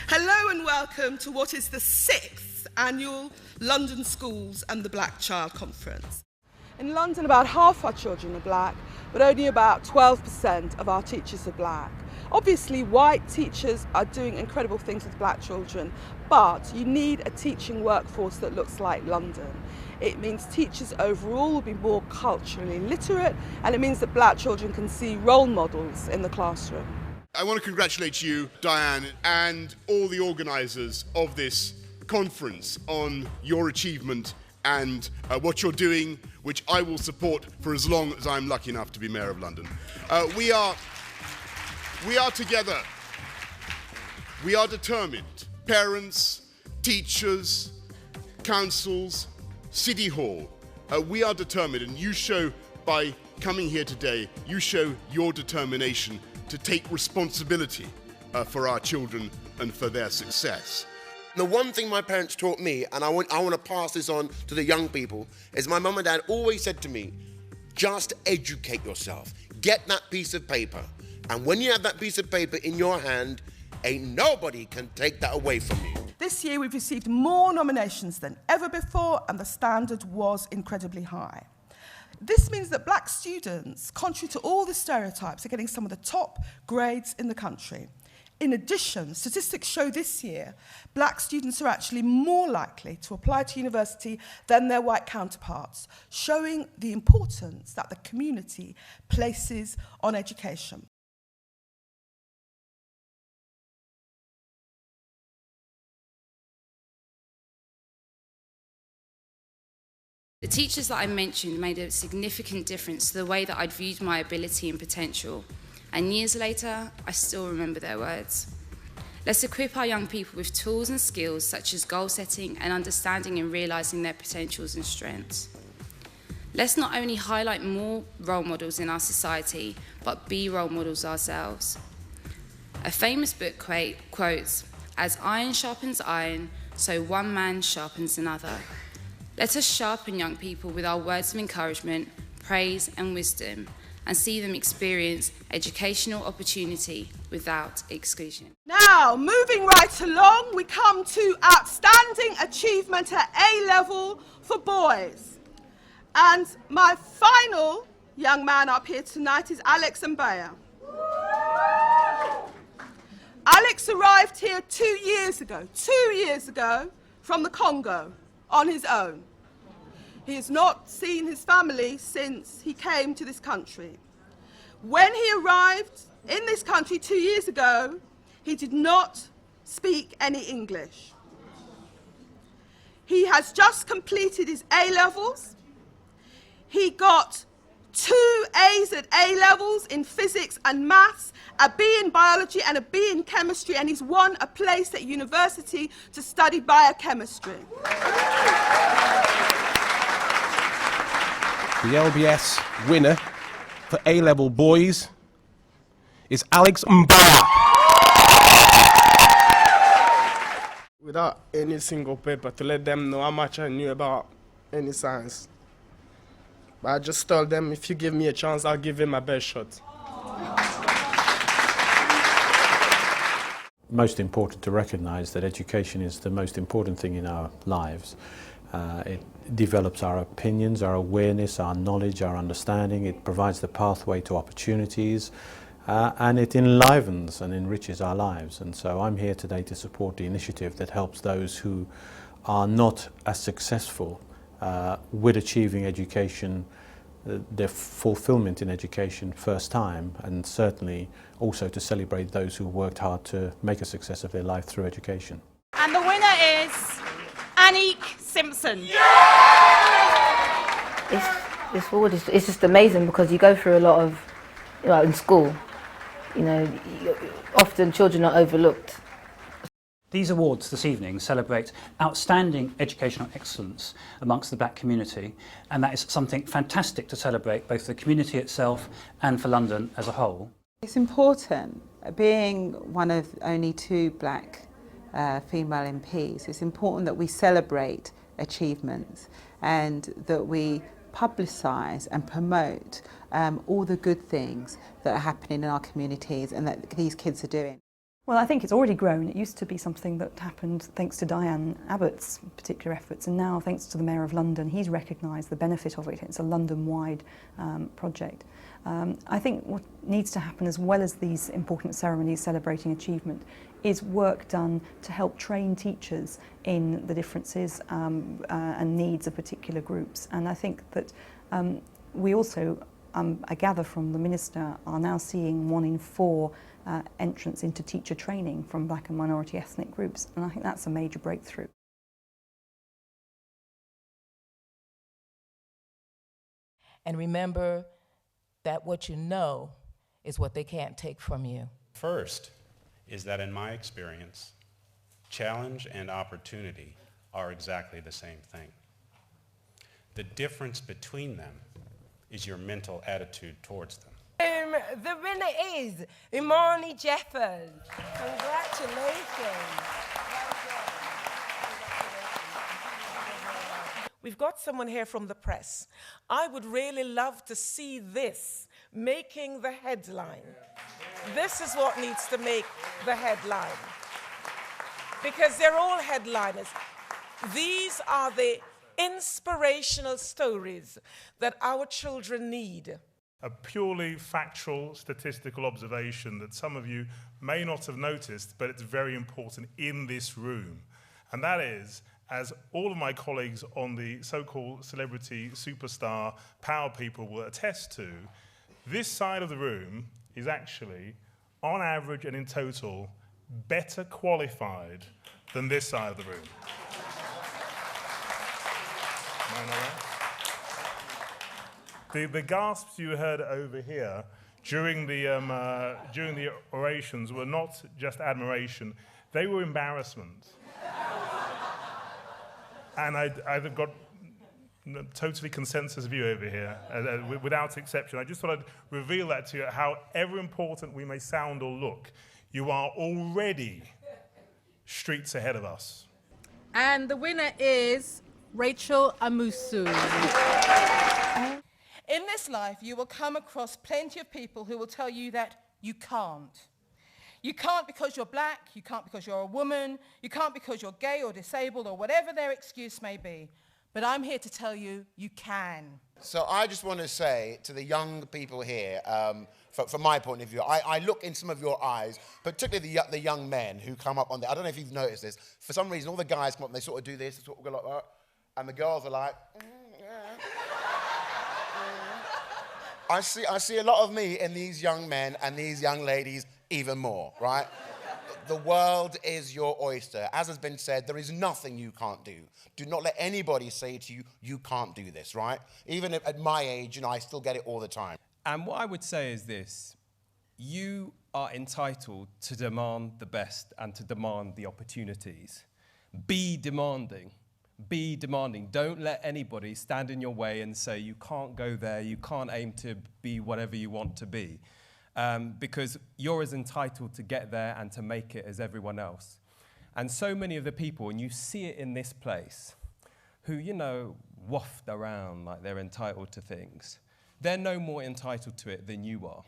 Hello and welcome to what is the 6th annual London Schools and the Black Child Conference. In London, about half our children are black, but only about 12% of our teachers are black. Obviously, white teachers are doing incredible things with black children, but you need a teaching workforce that looks like London. It means teachers overall will be more culturally literate, and it means that black children can see role models in the classroom. I want to congratulate you, Diane, and all the organisers of this conference on your achievement and what you're doing, which I will support for as long as I'm lucky enough to be Mayor of London. We are together. We are determined. Parents, teachers, councils, City Hall. We are determined, and you show by coming here today, you show your determination to take responsibility for our children and for their success. The one thing my parents taught me, and I want to pass this on to the young people, is my mum and dad always said to me, just educate yourself. Get that piece of paper. And when you have that piece of paper in your hand, ain't nobody can take that away from you. This year we've received more nominations than ever before, and the standard was incredibly high. This means that black students, contrary to all the stereotypes, are getting some of the top grades in the country. In addition, statistics show this year black students are actually more likely to apply to university than their white counterparts, showing the importance that the community places on education. The teachers that I mentioned made a significant difference to the way that I'd viewed my ability and potential. And years later, I still remember their words. Let's equip our young people with tools and skills such as goal setting and understanding and realising their potentials and strengths. Let's not only highlight more role models in our society, but be role models ourselves. A famous book quotes, "As iron sharpens iron, so one man sharpens another." Let us sharpen young people with our words of encouragement, praise and wisdom, and see them experience educational opportunity without exclusion. Now, moving right along, we come to outstanding achievement at A-level for boys. And my final young man up here tonight is Alex Mbaya. Alex arrived here 2 years ago, from the Congo on his own. He has not seen his family since he came to this country. When he arrived in this country 2 years ago, he did not speak any English. He has just completed his A-levels. He got 2 A's at A-levels in physics and maths, a B in biology and a B in chemistry, and he's won a place at university to study biochemistry. The LBS winner for A-level boys is Alex Mbaya. Without any single paper to let them know how much I knew about any science. But I just told them, if you give me a chance, I'll give it my best shot. Most important to recognise that education is the most important thing in our lives. It develops our opinions, our awareness, our knowledge, our understanding. It provides the pathway to opportunities, and it enlivens and enriches our lives. And so I'm here today to support the initiative that helps those who are not as successful with achieving education, their fulfillment in education first time, and certainly also to celebrate those who worked hard to make a success of their life through education. And the winner is Anique Simpson. This award is just amazing because you go through a lot of, in school, often children are overlooked. These awards this evening celebrate outstanding educational excellence amongst the black community, and that is something fantastic to celebrate both for the community itself and for London as a whole. It's important, being one of only 2 black female MPs, it's important that we celebrate achievements and that we publicise and promote all the good things that are happening in our communities and that these kids are doing. Well, I think it's already grown. It used to be something that happened thanks to Diane Abbott's particular efforts, and now thanks to the Mayor of London, he's recognised the benefit of it. It's a London-wide project. I think what needs to happen, as well as these important ceremonies celebrating achievement, is work done to help train teachers in the differences and needs of particular groups. And I think that we also, I gather from the Minister, are now seeing 1 in 4 entrance into teacher training from black and minority ethnic groups, and I think that's a major breakthrough. And remember that what you know is what they can't take from you. First is that in my experience, challenge and opportunity are exactly the same thing. The difference between them is your mental attitude towards them. The winner is Imani Jeffers. Congratulations. We've got someone here from the press. I would really love to see this making the headline. This is what needs to make the headline. Because they're all headliners. These are the inspirational stories that our children need. A purely factual, statistical observation that some of you may not have noticed, but it's very important in this room. And that is, as all of my colleagues on the so-called celebrity superstar power people will attest to, this side of the room is actually, on average and in total, better qualified than this side of the room. Am I not right? The gasps you heard over here during the orations were not just admiration, they were embarrassment. And I've got totally consensus view over here, without exception. I just thought I'd reveal that to you, however important we may sound or look, you are already streets ahead of us. And the winner is Rachel Amusu. In this life, you will come across plenty of people who will tell you that you can't. You can't because you're black, you can't because you're a woman, you can't because you're gay or disabled or whatever their excuse may be. But I'm here to tell you, you can. So I just want to say to the young people here, from my point of view, I look in some of your eyes, particularly the young men who come up on there. I don't know if you've noticed this. For some reason, all the guys come up and they sort of do this, they sort of go like that, and the girls are like, I see a lot of me in these young men and these young ladies even more, right? The world is your oyster. As has been said, there is nothing you can't do. Do not let anybody say to you, you can't do this, right? Even at my age, you know, I still get it all the time. And what I would say is this: you are entitled to demand the best and to demand the opportunities. Be demanding. Be demanding. Don't let anybody stand in your way and say you can't go there, you can't aim to be whatever you want to be. Because you're as entitled to get there and to make it as everyone else. And so many of the people, and you see it in this place, who, you know, waft around like they're entitled to things, they're no more entitled to it than you are.